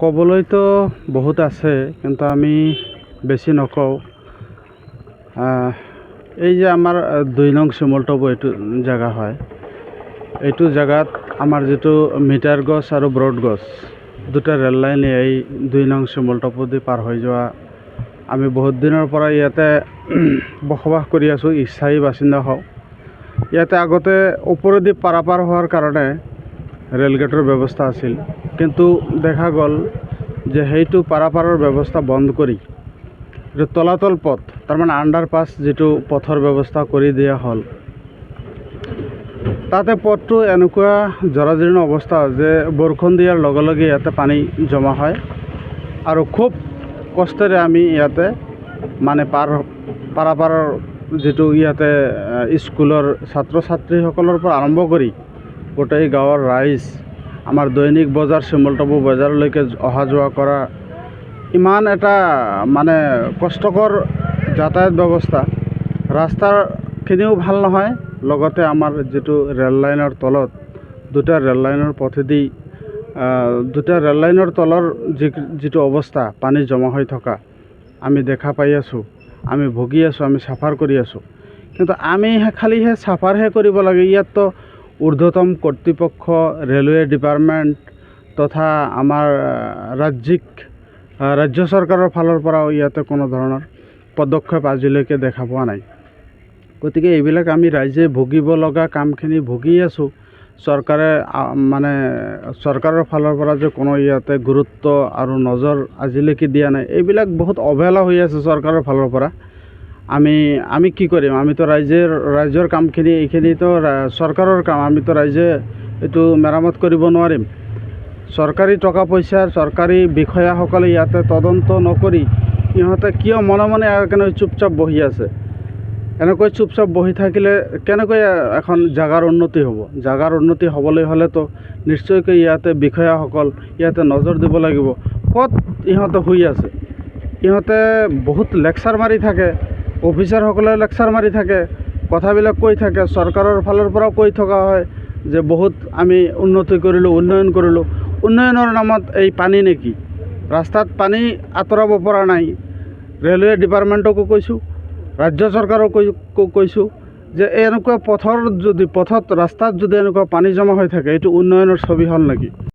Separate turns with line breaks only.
ক'বলৈ তো বহুত আছে, কিন্তু আমি বেছি নকওঁ। এই যে আমাৰ ২ নং চিমলটপু এইটো জেগা হয়, এইটো জেগাত আমাৰ যিটো মিটাৰ গছ আৰু ব্ৰড গছ দুটা ৰেল লাইনে এই ২ নং চিমলটপু দি পাৰ হৈ যোৱা। আমি বহুত দিনৰ পৰা ইয়াতে বসবাস কৰি আছোঁ, স্থায়ী বাসিন্দা হওঁ। ইয়াতে আগতে ওপৰেদি পাৰাপাৰ হোৱাৰ কাৰণে ৰেলগেটৰ ব্যৱস্থা আছিল, কিন্তু দেখা গ'ল যে সেইটো পাৰাপাৰৰ ব্যৱস্থা বন্ধ কৰি যিটো তলাতল পথ, তাৰমানে আণ্ডাৰপাছ যিটো পথৰ ব্যৱস্থা কৰি দিয়া হ'ল। তাতে পথটো এনেকুৱা জৰাজীৰ্ণ অৱস্থা যে বৰষুণ দিয়াৰ লগে লগে ইয়াতে পানী জমা হয় আৰু খুব কষ্টেৰে আমি ইয়াতে মানে পাৰাপাৰৰ যিটো ইয়াতে স্কুলৰ ছাত্ৰ ছাত্ৰীসকলৰ পৰা আৰম্ভ কৰি গোটেই গাঁৱৰ ৰাইজ আমাৰ দৈনিক বজাৰ চিমলটপু বজাৰলৈকে অহা যোৱা কৰা ইমান এটা মানে কষ্টকৰ যাতায়াত ব্যৱস্থা। ৰাস্তাখিনিও ভাল নহয়, লগতে আমাৰ যিটো ৰেল লাইনৰ তলত দুটা ৰেল লাইনৰ পথেদি দুটা ৰেল লাইনৰ তলৰ যিটো অৱস্থা পানী জমা হৈ থকা আমি দেখা পাই আছোঁ, আমি ভুগি আছোঁ, আমি চাফাৰ কৰি আছোঁ। কিন্তু আমি খালিহে চাফাৰহে কৰিব লাগে। ইয়াততো ঊৰ্ধ্বতম কৰ্তৃপক্ষ, ৰেলৱে ডিপাৰ্টমেণ্ট তথা আমাৰ ৰাজ্য চৰকাৰৰ ফালৰ পৰাও ইয়াতে কোনো ধৰণৰ পদক্ষেপ আজিলৈকে দেখা পোৱা নাই। গতিকে এইবিলাক আমি ৰাইজে ভুগিব লগা কামখিনি ভুগি আছোঁ। চৰকাৰে মানে চৰকাৰৰ ফালৰ পৰা যে কোনো ইয়াতে গুৰুত্ব আৰু নজৰ আজিলৈকে দিয়া নাই, এইবিলাক বহুত অৱহেলা হৈ আছে চৰকাৰৰ ফালৰ পৰা। আমি কি কৰিম? আমিতো ৰাইজৰ কামখিনি, এইখিনিতো চৰকাৰৰ কাম, আমিতো ৰাইজে এইটো মেৰামত কৰিব নোৱাৰিম। চৰকাৰী টকা পইচাৰ চৰকাৰী বিষয়াসকলে ইয়াতে তদন্ত নকৰি ইহঁতে কিয় মনে মনে কেনে চুপচাপ বহি আছে? এনেকৈ চুপচাপ বহি থাকিলে কেনেকৈ এখন জাগাৰ উন্নতি হ'ব? জাগাৰ উন্নতি হ'বলৈ হ'লেতো নিশ্চয়কৈ ইয়াতে বিষয়াসকল ইয়াতে নজৰ দিব লাগিব। ক'ত ইহঁতে শুই আছে? ইহঁতে বহুত লেকচাৰ মাৰি থাকে, অফিচাৰসকলে লেকচাৰ মাৰি থাকে, কথাবিলাক কৈ থাকে। চৰকাৰৰ ফালৰ পৰাও কৈ থকা হয় যে বহুত আমি উন্নতি কৰিলোঁ, উন্নয়ন কৰিলোঁ। উন্নয়নৰ নামত এই পানী নেকি? ৰাস্তাত পানী আঁতৰাব পৰা নাই। ৰেলৱে ডিপাৰ্টমেণ্টকো কৈছোঁ, ৰাজ্য চৰকাৰক কৈছোঁ যে এনেকুৱা পথত ৰাস্তাত যদি এনেকুৱা পানী জমা হৈ থাকে, এইটো উন্নয়নৰ ছবি হ'ল নেকি?